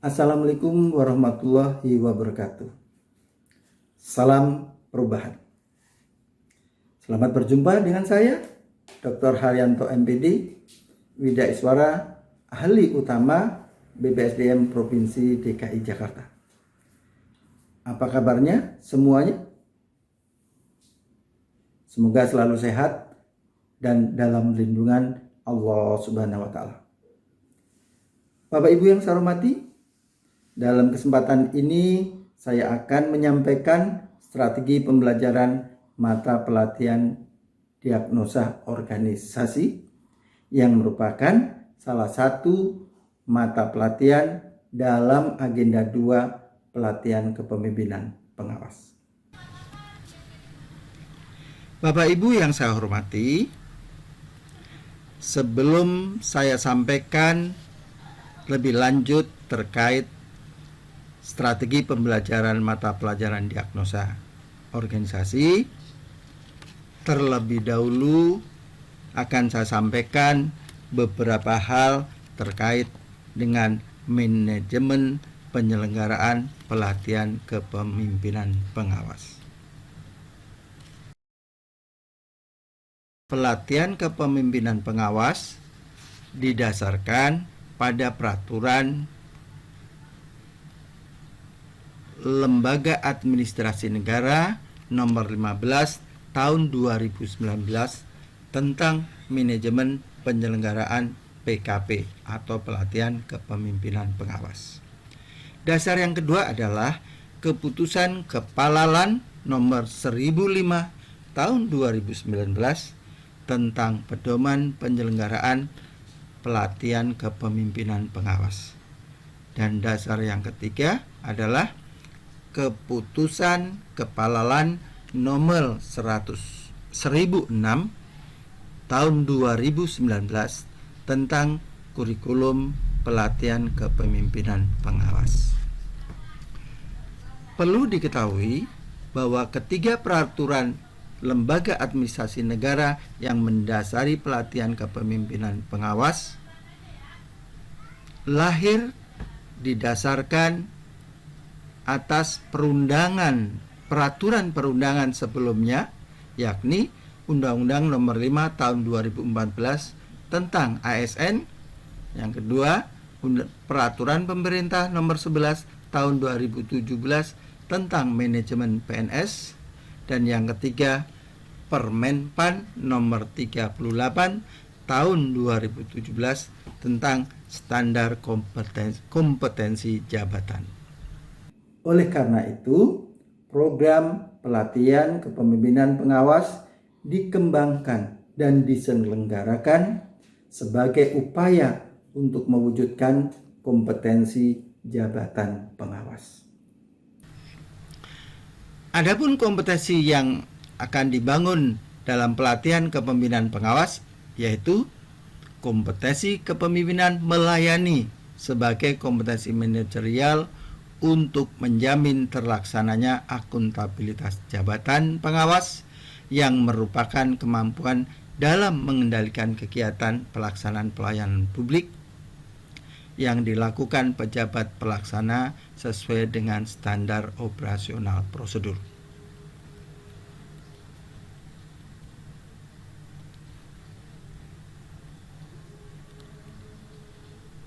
Assalamualaikum warahmatullahi wabarakatuh. Salam perubahan. Selamat berjumpa dengan saya, Dr. Haryanto MPD, Widya Iswara, ahli utama BPSDM Provinsi DKI Jakarta. Apa kabarnya semuanya? Semoga selalu sehat dan dalam lindungan Allah Subhanahu wa Ta'ala. Bapak Ibu yang saya hormati, dalam kesempatan ini saya akan menyampaikan strategi pembelajaran mata pelatihan diagnosa organisasi yang merupakan salah satu mata pelatihan dalam agenda 2 pelatihan kepemimpinan pengawas. Bapak Ibu yang saya hormati, sebelum saya sampaikan lebih lanjut terkait strategi pembelajaran mata pelajaran diagnosa organisasi, terlebih dahulu akan saya sampaikan beberapa hal terkait dengan manajemen penyelenggaraan pelatihan kepemimpinan pengawas. Pelatihan kepemimpinan pengawas didasarkan pada peraturan Lembaga Administrasi Negara nomor 15 tahun 2019 tentang manajemen penyelenggaraan PKP atau pelatihan kepemimpinan pengawas. Dasar yang kedua adalah Keputusan Kepala LAN nomor 1005 tahun 2019 tentang pedoman penyelenggaraan pelatihan kepemimpinan pengawas. Dan dasar yang ketiga adalah Keputusan Kepala LAN nomor 1006 tahun 2019 tentang kurikulum pelatihan kepemimpinan pengawas. Perlu diketahui bahwa ketiga peraturan Lembaga Administrasi Negara yang mendasari pelatihan kepemimpinan pengawas lahir didasarkan atas peraturan perundangan sebelumnya, yakni Undang-Undang Nomor 5 Tahun 2014 tentang ASN. Yang kedua, Peraturan Pemerintah Nomor 11 Tahun 2017 tentang manajemen PNS. Dan yang ketiga, Permenpan Nomor 38 Tahun 2017 tentang standar kompetensi jabatan. Oleh karena itu, program pelatihan kepemimpinan pengawas dikembangkan dan diselenggarakan sebagai upaya untuk mewujudkan kompetensi jabatan pengawas. Adapun kompetensi yang akan dibangun dalam pelatihan kepemimpinan pengawas yaitu kompetensi kepemimpinan melayani sebagai kompetensi manajerial untuk menjamin terlaksananya akuntabilitas jabatan pengawas yang merupakan kemampuan dalam mengendalikan kegiatan pelaksanaan pelayanan publik yang dilakukan pejabat pelaksana sesuai dengan standar operasional prosedur.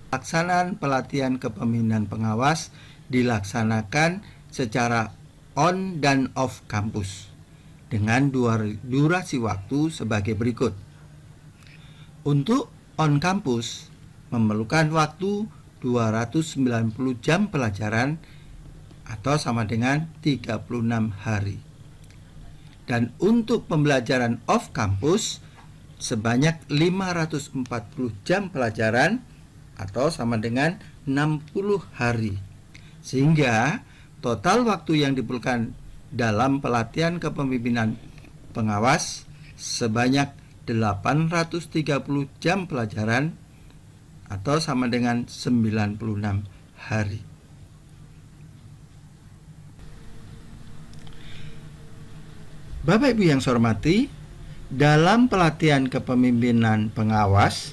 Pelaksanaan pelatihan kepemimpinan pengawas dilaksanakan secara on dan off kampus dengan durasi waktu sebagai berikut. Untuk on kampus memerlukan waktu 290 jam pelajaran atau sama dengan 36 hari. Dan untuk pembelajaran off kampus sebanyak 540 jam pelajaran atau sama dengan 60 hari. Sehingga total waktu yang diperlukan dalam pelatihan kepemimpinan pengawas sebanyak 830 jam pelajaran atau sama dengan 96 hari. Bapak Ibu yang saya hormati, dalam pelatihan kepemimpinan pengawas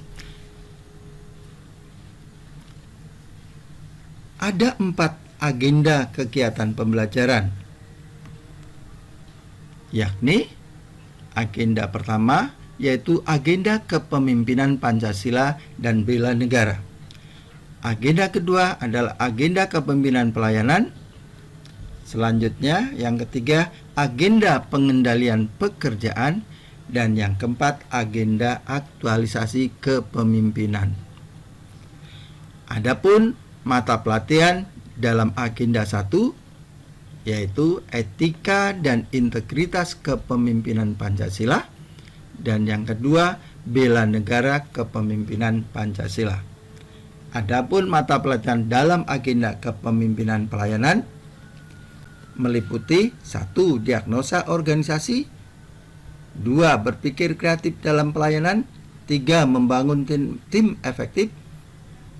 ada 4 agenda kegiatan pembelajaran, yakni agenda pertama yaitu agenda kepemimpinan Pancasila dan bela negara. Agenda kedua adalah agenda kepemimpinan pelayanan. Selanjutnya, yang ketiga, agenda pengendalian pekerjaan. Dan yang keempat, agenda aktualisasi kepemimpinan. Adapun mata pelatihan dalam agenda 1 yaitu etika dan integritas kepemimpinan Pancasila, dan yang kedua bela negara kepemimpinan Pancasila. Adapun mata pelatihan dalam agenda kepemimpinan pelayanan meliputi 1. Diagnosa organisasi, 2. Berpikir kreatif dalam pelayanan, 3. Membangun tim efektif,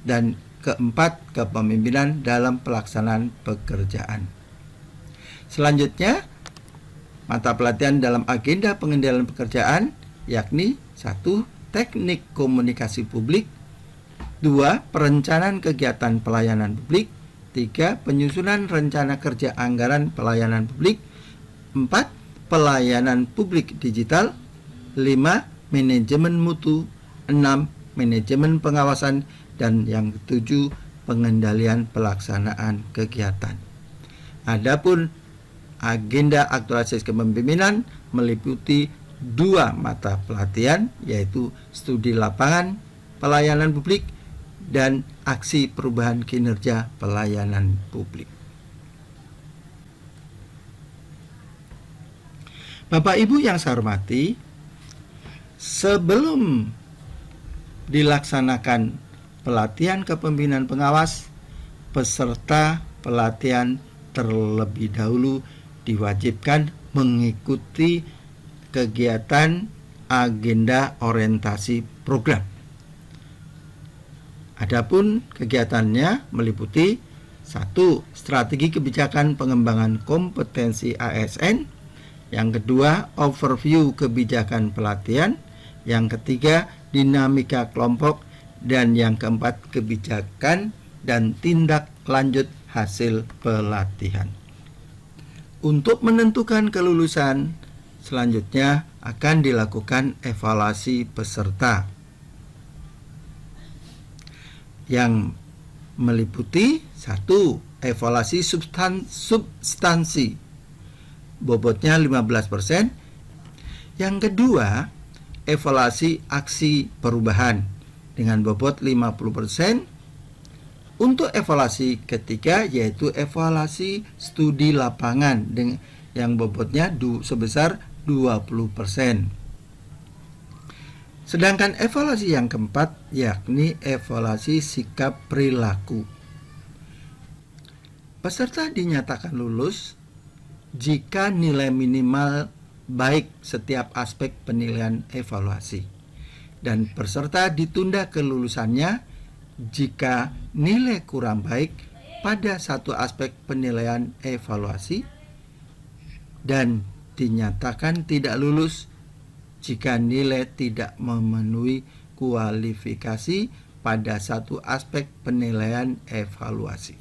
dan keempat, kepemimpinan dalam pelaksanaan pekerjaan. Selanjutnya, mata pelatihan dalam agenda pengendalian pekerjaan yakni 1. Teknik komunikasi publik, 2. Perencanaan kegiatan pelayanan publik, 3. Penyusunan rencana kerja anggaran pelayanan publik, 4. Pelayanan publik digital, 5. Manajemen mutu, 6. Manajemen pengawasan, dan yang ketujuh, pengendalian pelaksanaan kegiatan. Adapun agenda aktualisasi kepemimpinan meliputi 2 mata pelatihan, yaitu studi lapangan pelayanan publik dan aksi perubahan kinerja pelayanan publik. Bapak Ibu yang saya hormati, sebelum dilaksanakan pelatihan kepemimpinan pengawas, peserta pelatihan terlebih dahulu diwajibkan mengikuti kegiatan agenda orientasi program. Adapun kegiatannya meliputi 1. Strategi kebijakan pengembangan kompetensi ASN, yang kedua overview kebijakan pelatihan, yang ketiga dinamika kelompok, dan yang keempat kebijakan dan tindak lanjut hasil pelatihan. Untuk menentukan kelulusan, selanjutnya akan dilakukan evaluasi peserta yang meliputi 1. Evaluasi substansi bobotnya 15%. Yang kedua, evaluasi aksi perubahan dengan bobot 50%. Untuk evaluasi ketiga yaitu evaluasi studi lapangan dengan yang bobotnya sebesar 20%. Sedangkan evaluasi yang keempat yakni evaluasi sikap perilaku. Peserta dinyatakan lulus jika nilai minimal baik setiap aspek penilaian evaluasi, dan peserta ditunda kelulusannya jika nilai kurang baik pada satu aspek penilaian evaluasi, dan dinyatakan tidak lulus jika nilai tidak memenuhi kualifikasi pada satu aspek penilaian evaluasi.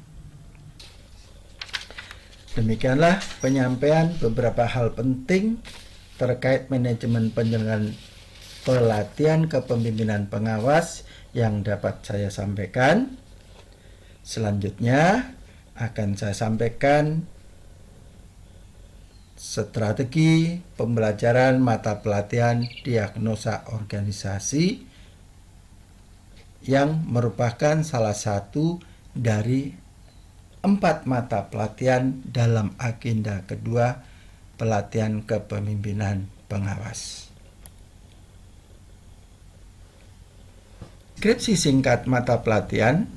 Demikianlah penyampaian beberapa hal penting terkait manajemen penyelenggaraan pelatihan kepemimpinan pengawas yang dapat saya sampaikan. Selanjutnya akan saya sampaikan strategi pembelajaran mata pelatihan diagnosa organisasi yang merupakan salah satu dari 4 mata pelatihan dalam agenda kedua pelatihan kepemimpinan pengawas. Deskripsi singkat mata pelatihan.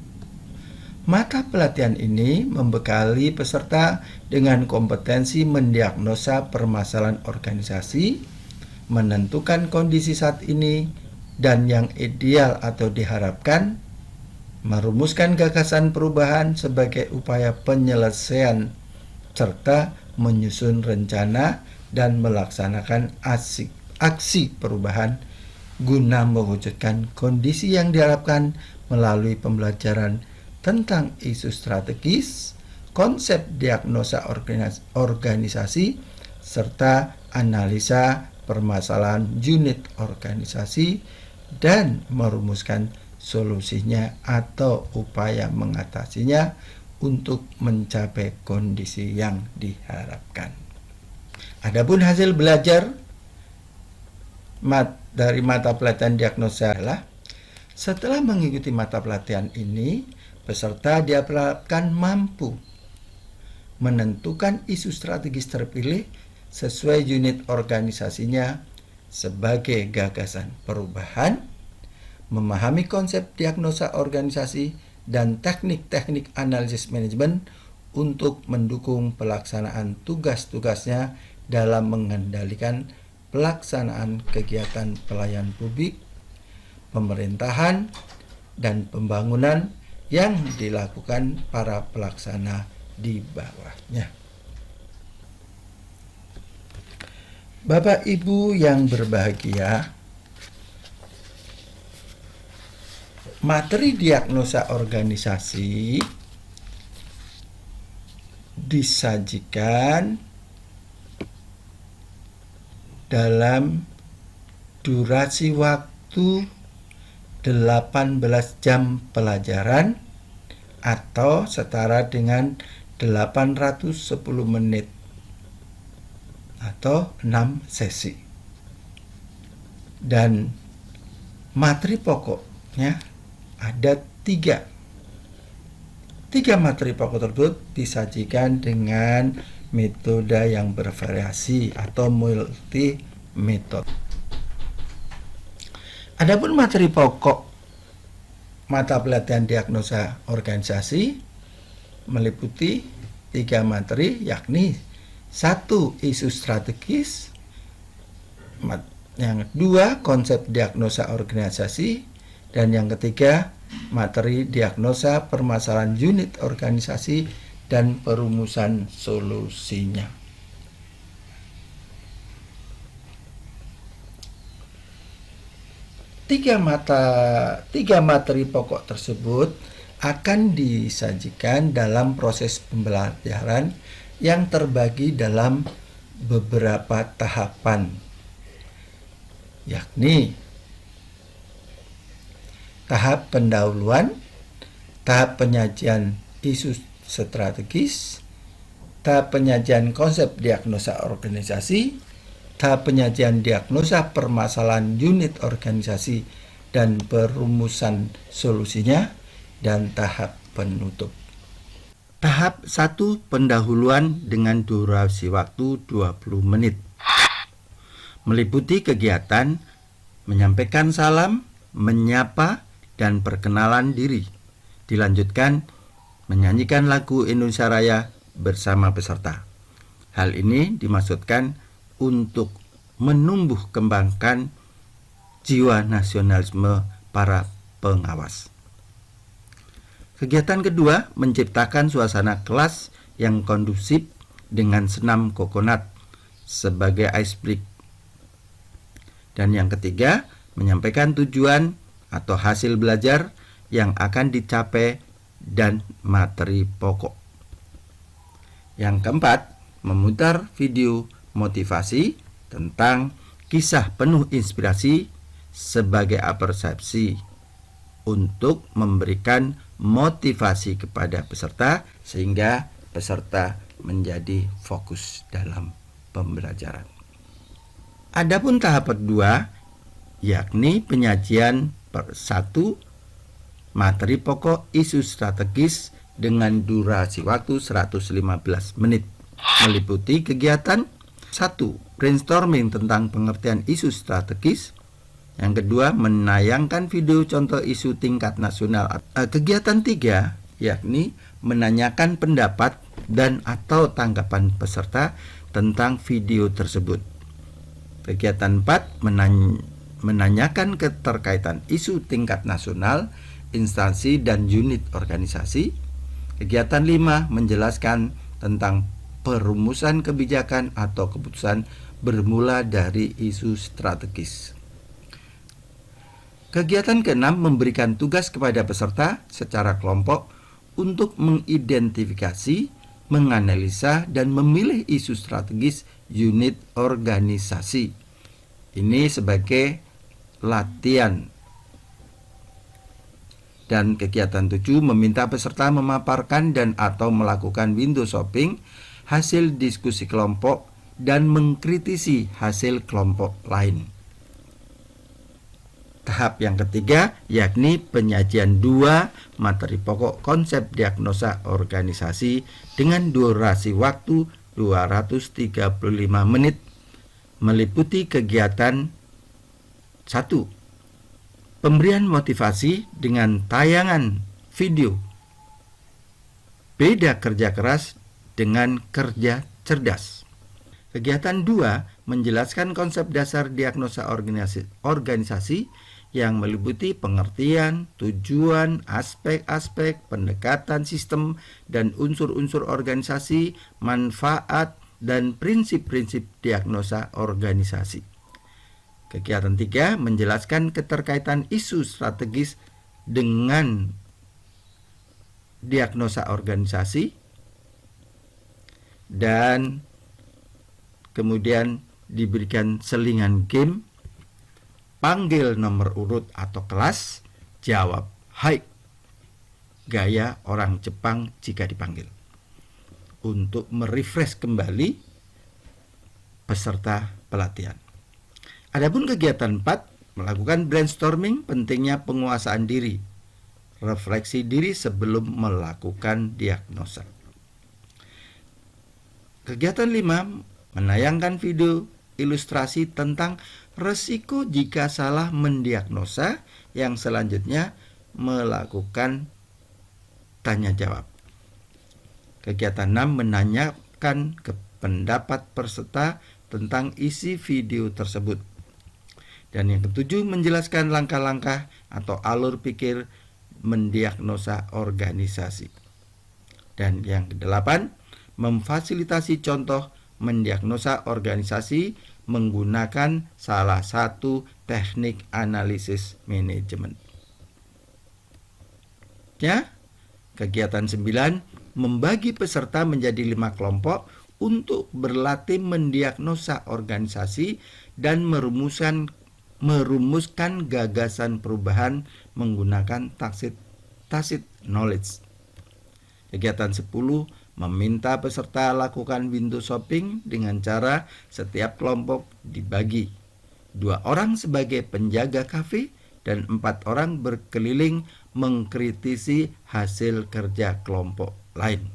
Mata pelatihan ini membekali peserta dengan kompetensi mendiagnosa permasalahan organisasi, menentukan kondisi saat ini dan yang ideal atau diharapkan, merumuskan gagasan perubahan sebagai upaya penyelesaian, serta menyusun rencana dan melaksanakan aksi perubahan guna mewujudkan kondisi yang diharapkan melalui pembelajaran tentang isu strategis, konsep diagnosa organisasi, serta analisa permasalahan unit organisasi dan merumuskan solusinya atau upaya mengatasinya untuk mencapai kondisi yang diharapkan. Adapun hasil belajar dari mata pelatihan diagnosa adalah setelah mengikuti mata pelatihan ini, peserta diharapkan mampu menentukan isu strategis terpilih sesuai unit organisasinya sebagai gagasan perubahan, memahami konsep diagnosa organisasi dan teknik-teknik analisis manajemen untuk mendukung pelaksanaan tugas-tugasnya dalam mengendalikan pelaksanaan kegiatan pelayanan publik, pemerintahan, dan pembangunan yang dilakukan para pelaksana di bawahnya. Bapak Ibu yang berbahagia, materi diagnosa organisasi disajikan dalam durasi waktu 18 jam pelajaran atau setara dengan 810 menit atau 6 sesi. Dan materi pokoknya ada 3 materi pokok tersebut disajikan dengan metode yang bervariasi atau multi metode. Adapun materi pokok mata pelatihan diagnosa organisasi meliputi 3 materi, yakni 1. Isu strategis, yang 2. Konsep diagnosa organisasi, dan yang ketiga materi diagnosa permasalahan unit organisasi dan perumusan solusinya. Tiga materi pokok tersebut akan disajikan dalam proses pembelajaran yang terbagi dalam beberapa tahapan, yakni tahap pendahuluan, tahap penyajian isu strategis, tahap penyajian konsep diagnosa organisasi, tahap penyajian diagnosa permasalahan unit organisasi dan perumusan solusinya, dan tahap penutup. Tahap 1 pendahuluan dengan durasi waktu 20 menit. Meliputi kegiatan menyampaikan salam, menyapa, dan perkenalan diri. Dilanjutkan menyanyikan lagu Indonesia Raya bersama peserta. Hal ini dimaksudkan untuk menumbuh kembangkan jiwa nasionalisme para pengawas. Kegiatan kedua, menciptakan suasana kelas yang kondusif dengan senam kokonat sebagai ice break. Dan yang ketiga, menyampaikan tujuan atau hasil belajar yang akan dicapai dan materi pokok. Yang keempat, memutar video motivasi tentang kisah penuh inspirasi sebagai persepsi untuk memberikan motivasi kepada peserta sehingga peserta menjadi fokus dalam pembelajaran. Adapun tahap kedua, yakni penyajian 1 materi pokok isu strategis dengan durasi waktu 115 menit. Meliputi kegiatan 1. Brainstorming tentang pengertian isu strategis. Yang kedua, menayangkan video contoh isu tingkat nasional. Kegiatan 3, yakni menanyakan pendapat dan atau tanggapan peserta tentang video tersebut. Kegiatan 4, menanyakan keterkaitan isu tingkat nasional, instansi dan unit organisasi. Kegiatan 5, menjelaskan tentang perumusan kebijakan atau keputusan bermula dari isu strategis. Kegiatan ke-6, memberikan tugas kepada peserta secara kelompok untuk mengidentifikasi, menganalisa, dan memilih isu strategis unit organisasi. Ini sebagai latihan. Dan kegiatan 7 meminta peserta memaparkan dan atau melakukan window shopping hasil diskusi kelompok dan mengkritisi hasil kelompok lain. Tahap yang ketiga yakni penyajian 2 materi pokok konsep diagnosa organisasi dengan durasi waktu 235 menit, meliputi kegiatan 1. Pemberian motivasi dengan tayangan video. Beda kerja keras dengan kerja cerdas. Kegiatan 2 menjelaskan konsep dasar diagnosa organisasi yang meliputi pengertian, tujuan, aspek-aspek, pendekatan sistem dan unsur-unsur organisasi, manfaat, dan prinsip-prinsip diagnosa organisasi. Kegiatan 3 menjelaskan keterkaitan isu strategis dengan diagnosa organisasi dan kemudian diberikan selingan game, panggil nomor urut atau kelas, jawab hai, gaya orang Jepang jika dipanggil, untuk merefresh kembali peserta pelatihan. Adapun kegiatan 4 melakukan brainstorming pentingnya penguasaan diri, refleksi diri sebelum melakukan diagnosa. Kegiatan 5 menayangkan video ilustrasi tentang resiko jika salah mendiagnosa, yang selanjutnya melakukan tanya jawab. Kegiatan 6 menanyakan pendapat peserta tentang isi video tersebut. Dan yang ketujuh menjelaskan langkah-langkah atau alur pikir mendiagnosa organisasi. Dan yang kedelapan memfasilitasi contoh mendiagnosa organisasi menggunakan salah satu teknik analisis manajemen. Ya, kegiatan 9 membagi peserta menjadi 5 kelompok untuk berlatih mendiagnosa organisasi dan merumuskan gagasan perubahan menggunakan tacit knowledge. Kegiatan 10 meminta peserta lakukan window shopping dengan cara setiap kelompok dibagi 2 orang sebagai penjaga kafe dan 4 orang berkeliling mengkritisi hasil kerja kelompok lain.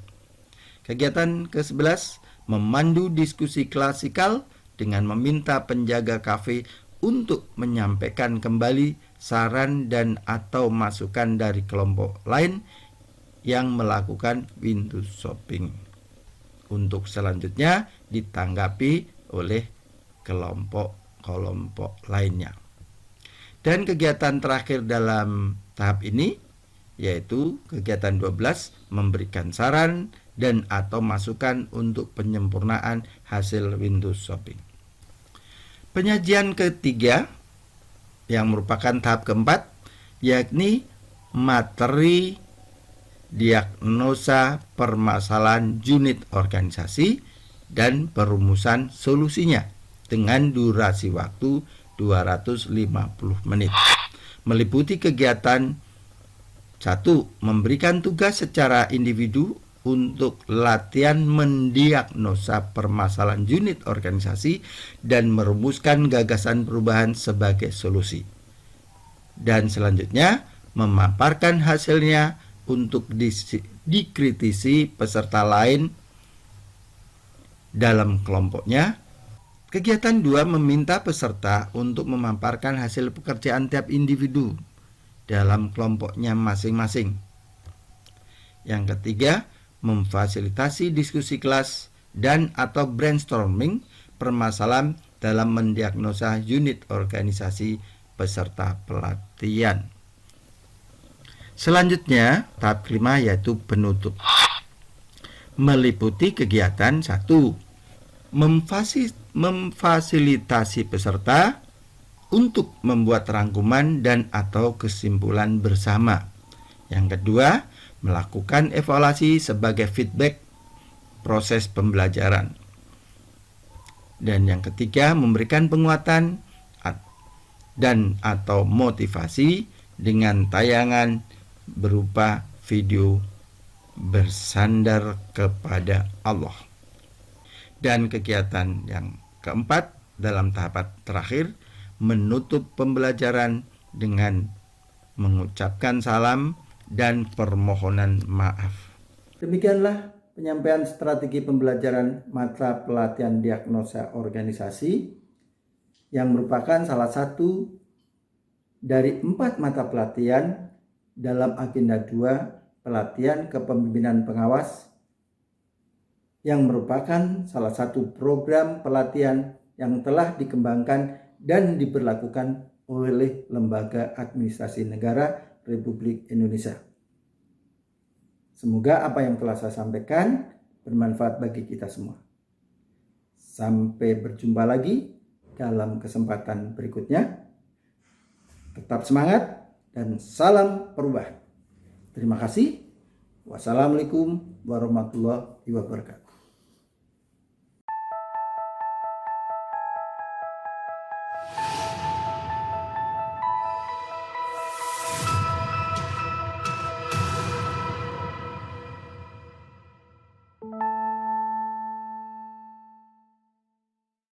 Kegiatan ke-11 memandu diskusi klasikal dengan meminta penjaga kafe untuk menyampaikan kembali saran dan atau masukan dari kelompok lain yang melakukan window shopping untuk selanjutnya ditanggapi oleh kelompok lainnya. Dan kegiatan terakhir dalam tahap ini yaitu kegiatan 12 memberikan saran dan atau masukan untuk penyempurnaan hasil window shopping. Penyajian ketiga yang merupakan tahap keempat yakni materi diagnosa permasalahan unit organisasi dan perumusan solusinya dengan durasi waktu 250 menit. Meliputi kegiatan 1. Memberikan tugas secara individu untuk latihan mendiagnosa permasalahan unit organisasi dan merumuskan gagasan perubahan sebagai solusi. Dan selanjutnya memaparkan hasilnya untuk dikritisi peserta lain dalam kelompoknya. Kegiatan 2 meminta peserta untuk memaparkan hasil pekerjaan tiap individu dalam kelompoknya masing-masing. Yang ketiga, memfasilitasi diskusi kelas dan atau brainstorming permasalahan dalam mendiagnosa unit organisasi peserta pelatihan. Selanjutnya, tahap kelima yaitu penutup. Meliputi kegiatan 1. Memfasilitasi peserta untuk membuat rangkuman dan atau kesimpulan bersama. Yang kedua, melakukan evaluasi sebagai feedback proses pembelajaran. Dan yang ketiga, memberikan penguatan dan atau motivasi dengan tayangan berupa video bersandar kepada Allah. Dan kegiatan yang keempat dalam tahap terakhir, menutup pembelajaran dengan mengucapkan salam dan permohonan maaf. Demikianlah penyampaian strategi pembelajaran mata pelatihan diagnosa organisasi yang merupakan salah satu dari 4 mata pelatihan dalam agenda 2 pelatihan kepemimpinan pengawas yang merupakan salah satu program pelatihan yang telah dikembangkan dan diberlakukan oleh Lembaga Administrasi Negara Republik Indonesia. Semoga apa yang telah saya sampaikan bermanfaat bagi kita semua. Sampai berjumpa lagi dalam kesempatan berikutnya. Tetap semangat dan salam perubahan. Terima kasih. Wassalamualaikum warahmatullahi wabarakatuh.